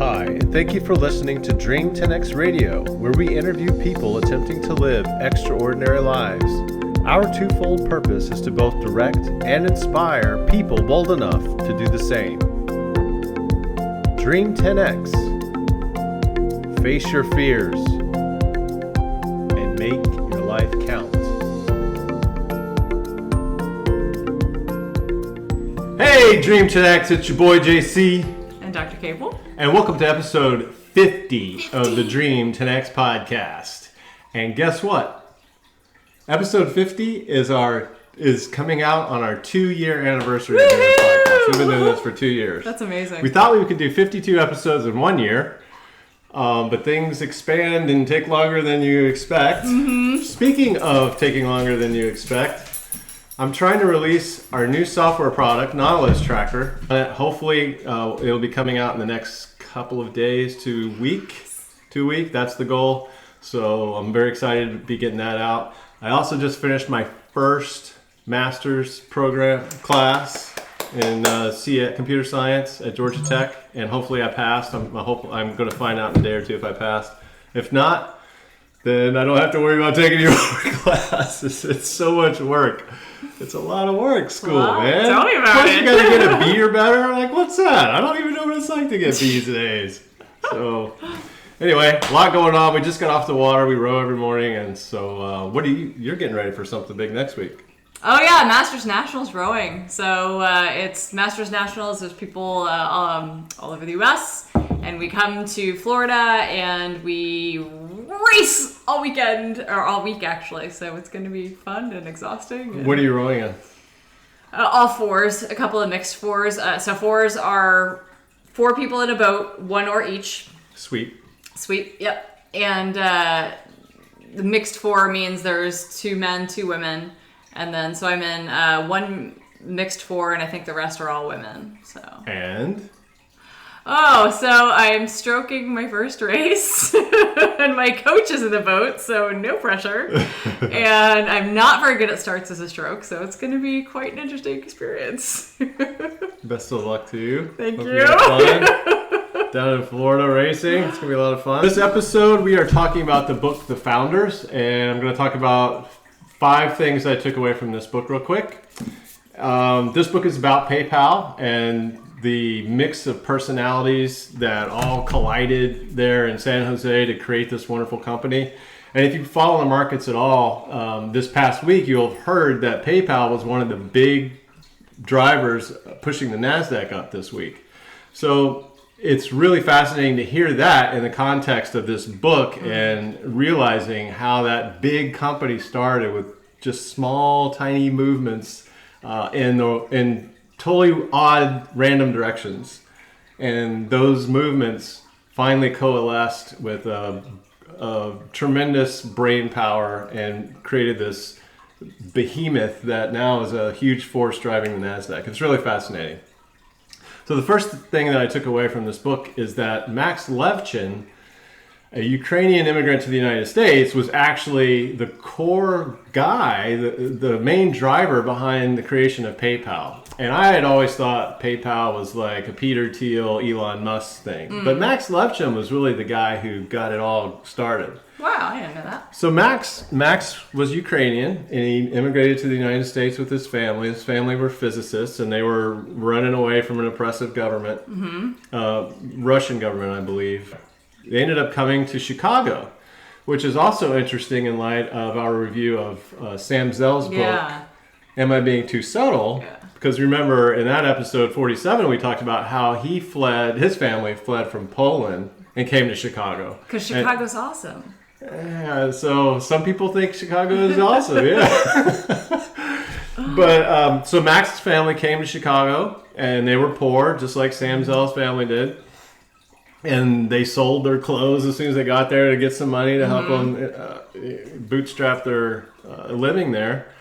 Hi, and thank you for listening to Dream 10X Radio, where we interview people attempting to live extraordinary lives. Our twofold purpose is to both direct and inspire people bold enough to do the same. Dream 10X. Face your fears and make your life count. Hey, Dream 10X, it's your boy JC. And Dr. Cable. And welcome to episode 50 of the Dream 10X podcast. And guess what? Episode 50 is coming out on our 2-year anniversary of the podcast. We've been doing this for 2 years. That's amazing. We thought we could do 52 episodes in 1 year, but things expand and take longer than you expect. Mm-hmm. Speaking of taking longer than you expect, I'm trying to release our new software product, Nautilus Tracker. Hopefully, it'll be coming out in the next couple of days to week. 2 week, that's the goal. So I'm very excited to be getting that out. I also just finished my first master's program class in computer science at Georgia Tech, and hopefully I passed. I'm going to find out in a day or two if I passed. If not, then I don't have to worry about taking any more classes. It's so much work. It's a lot of work, school, man. Tell me about Plus, it. you gotta get a B or better. Like, what's that? I don't even know what it's like to get B's and A's. So, anyway, a lot going on. We just got off the water. We row every morning, and so you're getting ready for something big next week. Oh yeah, Masters Nationals rowing. So it's Masters Nationals. There's people all over the U.S. and we come to Florida and we race all weekend or all week actually. So it's going to be fun and exhausting. And What are you rowing in? all fours, a couple of mixed fours. So fours are 4 people in a boat, 1 oar each. Sweet. Yep. And the mixed 4 means there's 2 men, 2 women. And then, so I'm in 1 mixed 4, and I think the rest are all women. So. And? Oh, so I'm stroking my first race, and my coach is in the boat, so no pressure. And I'm not very good at starts as a stroke, so it's going to be quite an interesting experience. Best of luck to you. Thank Hope you. you have fun. Down in Florida racing. It's going to be a lot of fun. This episode, we are talking about the book, The Founders, and I'm going to talk about 5 things I took away from this book real quick. This book is about PayPal and the mix of personalities that all collided there in San Jose to create this wonderful company. And if you follow the markets at all, this past week, you'll have heard that PayPal was one of the big drivers pushing the NASDAQ up this week. So it's really fascinating to hear that in the context of this book and realizing how that big company started with just small, tiny movements in totally odd, random directions. And those movements finally coalesced with a tremendous brain power and created this behemoth that now is a huge force driving the NASDAQ. It's really fascinating. So the first thing that I took away from this book is that Max Levchin, a Ukrainian immigrant to the United States, was actually the core guy, the main driver behind the creation of PayPal. And I had always thought PayPal was like a Peter Thiel, Elon Musk thing. But Max Levchin was really the guy who got it all started. Wow, I didn't know that. So Max was Ukrainian, and he immigrated to the United States with his family. His family were physicists, and they were running away from an oppressive government, Russian government, I believe. They ended up coming to Chicago, which is also interesting in light of our review of Sam Zell's book, Am I Being Too Subtle? Yeah. Because remember, in that episode 47, we talked about how his family fled from Poland and came to Chicago. Because Chicago's awesome. Yeah, so some people think Chicago is awesome, yeah. But so Max's family came to Chicago, and they were poor, just like Sam Zell's family did. And they sold their clothes as soon as they got there to get some money to help them bootstrap their living there.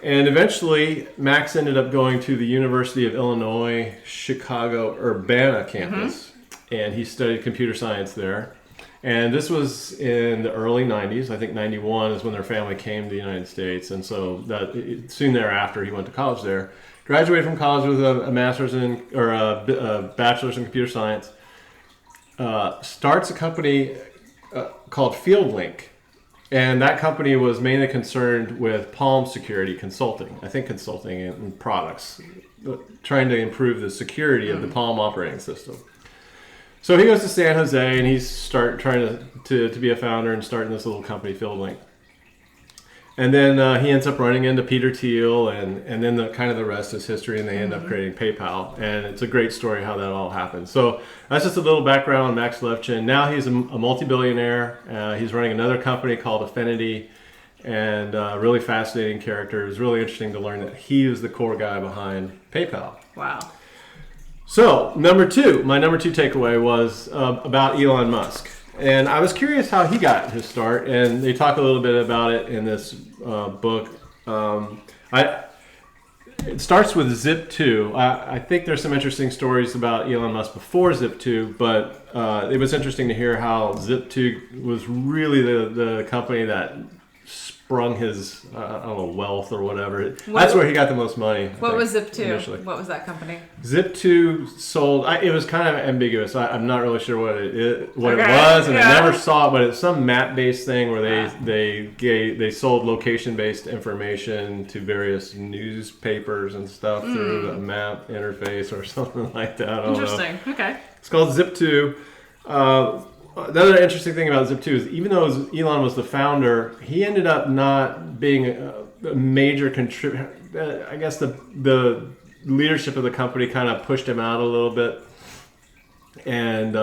And eventually, Max ended up going to the University of Illinois, Chicago, Urbana campus. And he studied computer science there. And this was in the early 90s. I think 91 is when their family came to the United States. And so soon thereafter, he went to college there. Graduated from college with a master's or a bachelor's in computer science. starts a company called FieldLink. And that company was mainly concerned with Palm security consulting. I think consulting and products, trying to improve the security of the Palm operating system. So he goes to San Jose and he's trying to be a founder and starting this little company, FieldLink. And then he ends up running into Peter Thiel, and then the rest is history, and they end up creating PayPal. And it's a great story how that all happened. So that's just a little background on Max Levchin. Now he's a multi-billionaire. He's running another company called Affinity, and really fascinating character. It was really interesting to learn that he was the core guy behind PayPal. Wow. So my number two takeaway was about Elon Musk. And I was curious how he got his start, and they talk a little bit about it in this book. It starts with Zip2. I think there's some interesting stories about Elon Musk before Zip2, but it was interesting to hear how Zip2 was really the company that sprung his wealth or whatever. That's where he got the most money. What was Zip2? Initially. What was that company? Zip2 sold. It was kind of ambiguous. I'm not really sure what it was, and I never saw it. But it's some map-based thing where they sold location-based information to various newspapers and stuff through a map interface or something like that. I don't Interesting. know. Okay. It's called Zip2. The other interesting thing about Zip2 is even though Elon was the founder, he ended up not being a major contributor. I guess the leadership of the company kind of pushed him out a little bit. And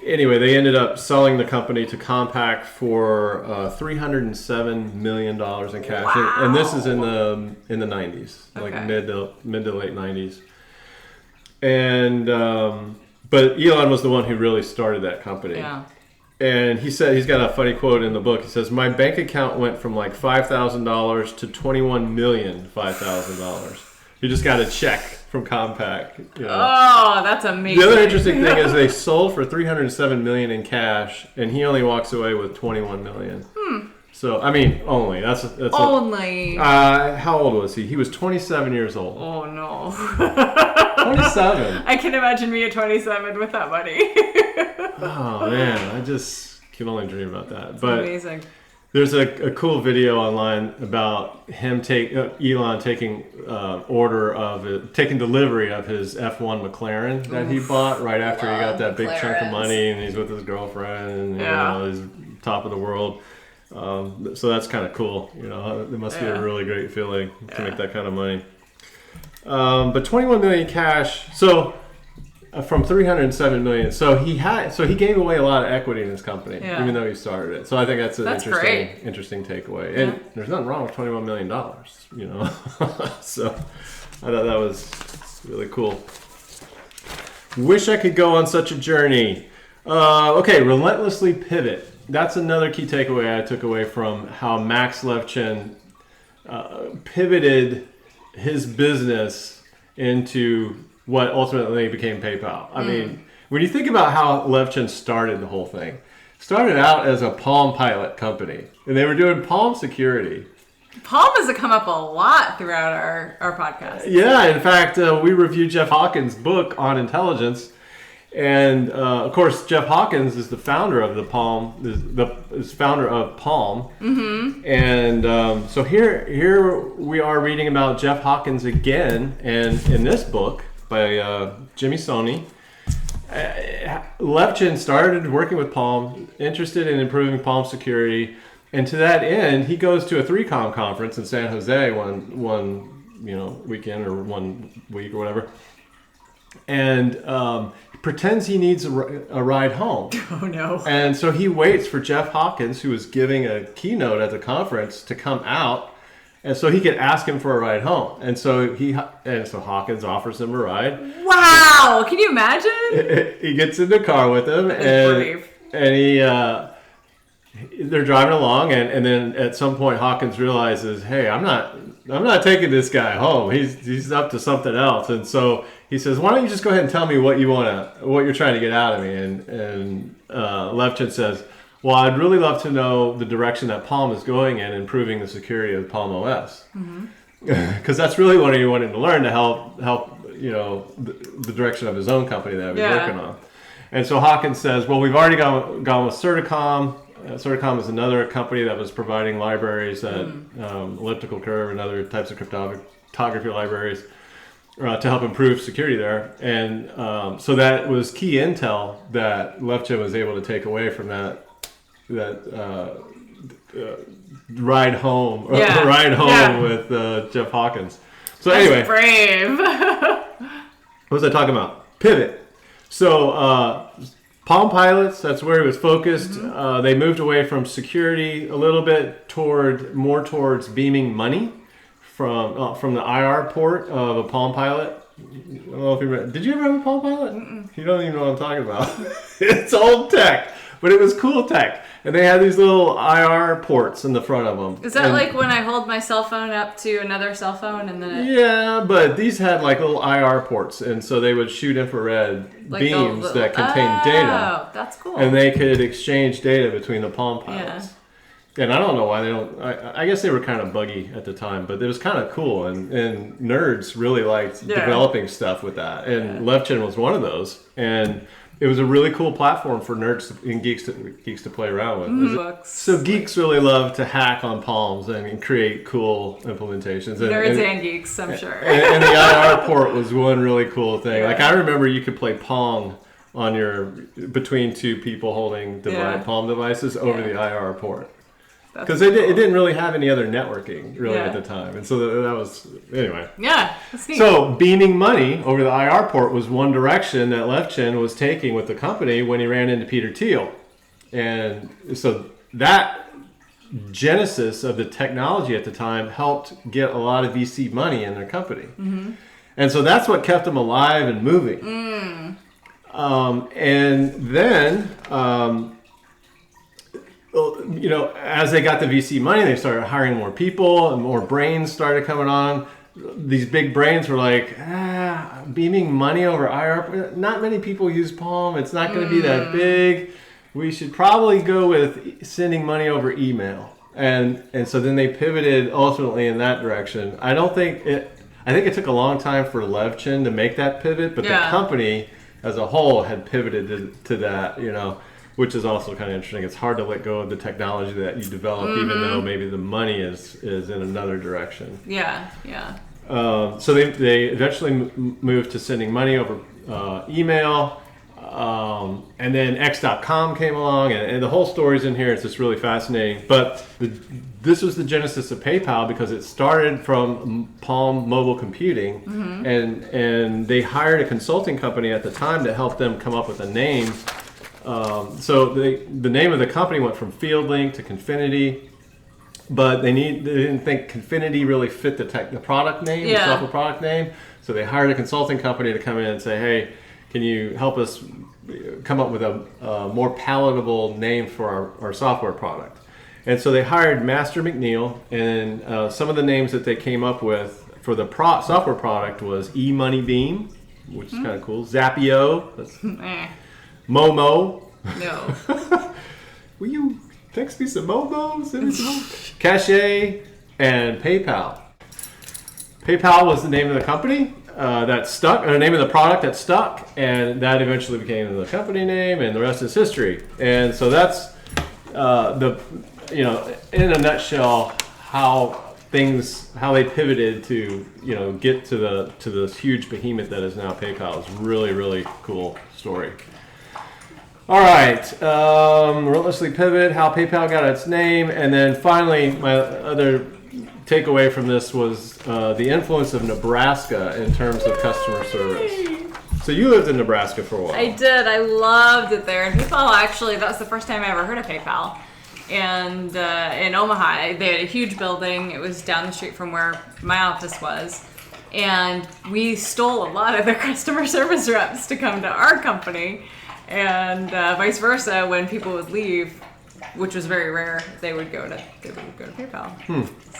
anyway, they ended up selling the company to Compaq for $307 million in cash. Wow. And this is in the 90s, like Okay. mid to late 90s. And but Elon was the one who really started that company. Yeah. And he said, he's got a funny quote in the book. He says, "My bank account went from like $5,000 to $21,500. He just got a check from Compaq. You know. Oh, that's amazing. The other interesting thing is they sold for $307 million in cash, and he only walks away with $21 million. So I mean, only that's only. How old was he? He was 27 years old. Oh no. 27. I can imagine me at 27 with that money. Oh man, I just can only dream about that. It's But amazing. there's a cool video online about him Elon taking taking delivery of his F1 McLaren that he bought right after he got that big chunk of McLarens. money, and he's with his girlfriend, and he's top of the world. So that's kind of cool. You know, it must be a really great feeling to make that kind of money. But 21 million cash. So from 307 million. So he gave away a lot of equity in his company, even though he started it. So I think that's an interesting takeaway. And there's nothing wrong with $21 million, you know. So I thought that was really cool. Wish I could go on such a journey. Okay, relentlessly pivot. That's another key takeaway I took away from how Max Levchin pivoted his business into what ultimately became PayPal. I mean, when you think about how Levchin started the whole thing, started out as a Palm Pilot company, and they were doing Palm security. Palm has come up a lot throughout our podcast. Yeah, in fact, we reviewed Jeff Hawkins' book on intelligence. And of course, Jeff Hawkins is the founder of is founder of Palm. Mm-hmm. And so here we are reading about Jeff Hawkins again, and in this book by Jimmy Soni, Levchin started working with Palm, interested in improving Palm security, and to that end, he goes to a 3Com conference in San Jose one weekend or 1 week or whatever, and pretends he needs a ride home. Oh no. And so he waits for Jeff Hawkins, who was giving a keynote at the conference, to come out, and so he could ask him for a ride home. And so Hawkins offers him a ride. Wow! Can you imagine? He gets in the car with him, and they're driving along, and then at some point Hawkins realizes, hey, I'm not taking this guy home. He's up to something else. And so he says, why don't you just go ahead and tell me what you're trying to get out of me? And Levchin says, well, I'd really love to know the direction that Palm is going in improving the security of Palm OS. Because that's really what he wanted to learn to help the direction of his own company that he was working on. And so Hawkins says, well, we've already gone with Certicom. Certicom is another company that was providing libraries, elliptical curve and other types of cryptography libraries to help improve security there. And so that was key intel that Levchin was able to take away from that ride home with Jeff Hawkins. So anyway, brave. what was I talking about? Pivot. So Palm Pilots, that's where he was focused. They moved away from security a little bit more towards beaming money from the IR port of a Palm Pilot. I don't know if you remember. Did you ever have a Palm Pilot? You don't even know what I'm talking about. It's old tech, but it was cool tech. And they had these little IR ports in the front of them. Is that like when I hold my cell phone up to another cell phone and then Yeah, but these had like little IR ports, and so they would shoot infrared beams that contained data. Oh, that's cool. And they could exchange data between the Palm Pilots. Yeah. And I don't know why they don't. I guess they were kind of buggy at the time, but it was kind of cool, and nerds really liked developing stuff with that. And Levchin was one of those, and it was a really cool platform for nerds and geeks to play around with. So geeks really love to hack on Palms and create cool implementations. Nerds and geeks, I'm sure. And the IR port was one really cool thing. Yeah. Like I remember you could play Pong on between two people holding Palm devices over the IR port. Because it didn't really have any other networking really at the time. And so that was, anyway. Yeah, that's neat. So beaming money over the IR port was one direction that Levchin was taking with the company when he ran into Peter Thiel. And so that genesis of the technology at the time helped get a lot of VC money in their company. And so that's what kept them alive and moving. And then... as they got the VC money, they started hiring more people and more brains started coming on. These big brains were like, beaming money over IR. Not many people use Palm. It's not going to be that big. We should probably go with sending money over email. And so then they pivoted ultimately in that direction. I think it took a long time for Levchin to make that pivot, but the company as a whole had pivoted to that, which is also kind of interesting. It's hard to let go of the technology that you develop, even though maybe the money is in another direction. Yeah. So they eventually moved to sending money over email, and then X.com came along, and the whole story's in here. It's just really fascinating. But this was the genesis of PayPal because it started from Palm Mobile Computing, and they hired a consulting company at the time to help them come up with a name. So the name of the company went from FieldLink to Confinity, but they didn't think Confinity really fit the product name, the software product name. So they hired a consulting company to come in and say, hey, can you help us come up with a more palatable name for our software product? And so they hired Master McNeil, and some of the names that they came up with for the software product was eMoneyBeam, which is kind of cool, Zappio, that's Momo. No. Will you text me some Momo? Send me some Momo? Cache and PayPal. PayPal was the name of the company that stuck, or the name of the product that stuck, and that eventually became the company name, and the rest is history. And so that's in a nutshell, how they pivoted to get to this huge behemoth that is now PayPal. It's really, really cool story. All right, relentlessly pivot, how PayPal got its name, and then finally, my other takeaway from this was the influence of Nebraska in terms of customer service. So you lived in Nebraska for a while. I did. I loved it there. And PayPal, actually, that was the first time I ever heard of PayPal. And in Omaha, they had a huge building. It was down the street from where my office was. And we stole a lot of their customer service reps to come to our company. And vice versa, when people would leave, which was very rare, they would go to PayPal.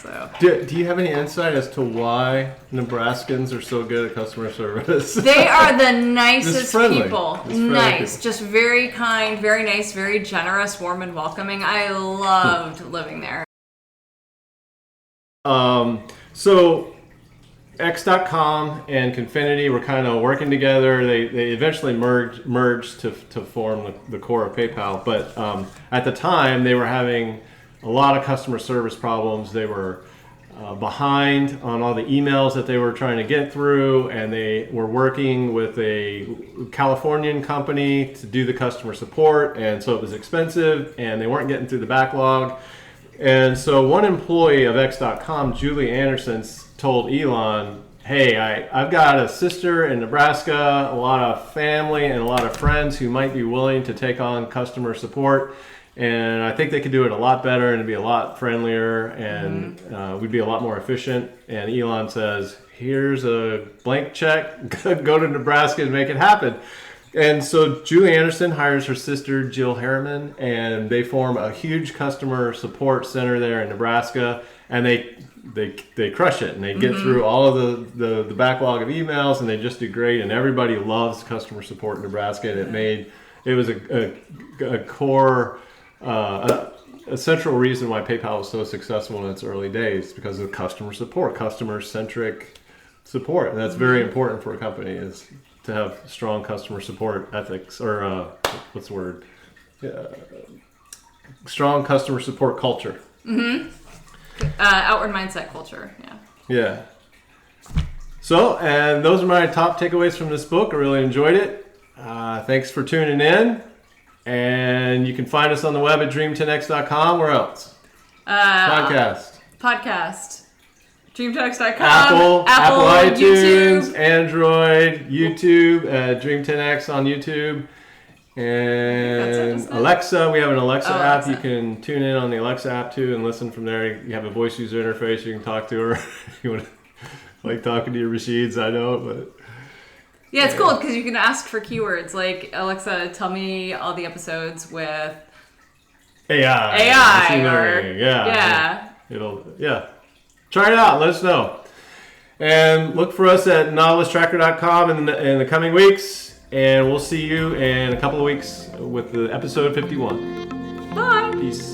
So do you have any insight as to why Nebraskans are so good at customer service? They are the nicest friendly. people. Nice, just very kind, very nice, very generous, warm and welcoming. I loved living there. So X.com and Confinity were kind of working together. They eventually merged to form the core of PayPal. But at the time, they were having a lot of customer service problems. They were behind on all the emails that they were trying to get through, and they were working with a Californian company to do the customer support, and so it was expensive, and they weren't getting through the backlog. And so one employee of X.com, Julie Anderson, told Elon, hey, I've got a sister in Nebraska, a lot of family, and a lot of friends who might be willing to take on customer support. And I think they could do it a lot better and it'd be a lot friendlier and we'd be a lot more efficient. And Elon says, here's a blank check, go to Nebraska and make it happen. And so Julie Anderson hires her sister, Jill Harriman, and they form a huge customer support center there in Nebraska. And they crush it and they get through all of the backlog of emails and they just do great. And everybody loves customer support in Nebraska. And it was a core... a central reason why PayPal was so successful in its early days because of customer support, customer-centric support. And that's very important for a company is to have strong customer support ethics or what's the word? Strong customer support culture. Outward mindset culture, yeah. Yeah. So, and those are my top takeaways from this book. I really enjoyed it. Thanks for tuning in. And you can find us on the web at dream10x.com. Where else? Podcast. Dream10x.com. Apple iTunes, YouTube. Android, YouTube, Dream10x on YouTube. And Alexa, we have an Alexa app. You can tune in on the Alexa app too and listen from there. You have a voice user interface. You can talk to her. You want to like talking to your machines, I know, but... Yeah, it's cool because you can ask for keywords like, Alexa, tell me all the episodes with AI machine or learning. Yeah. Try it out. Let us know. And look for us at nautilustracker.com in the coming weeks. And we'll see you in a couple of weeks with the episode 51. Bye. Peace.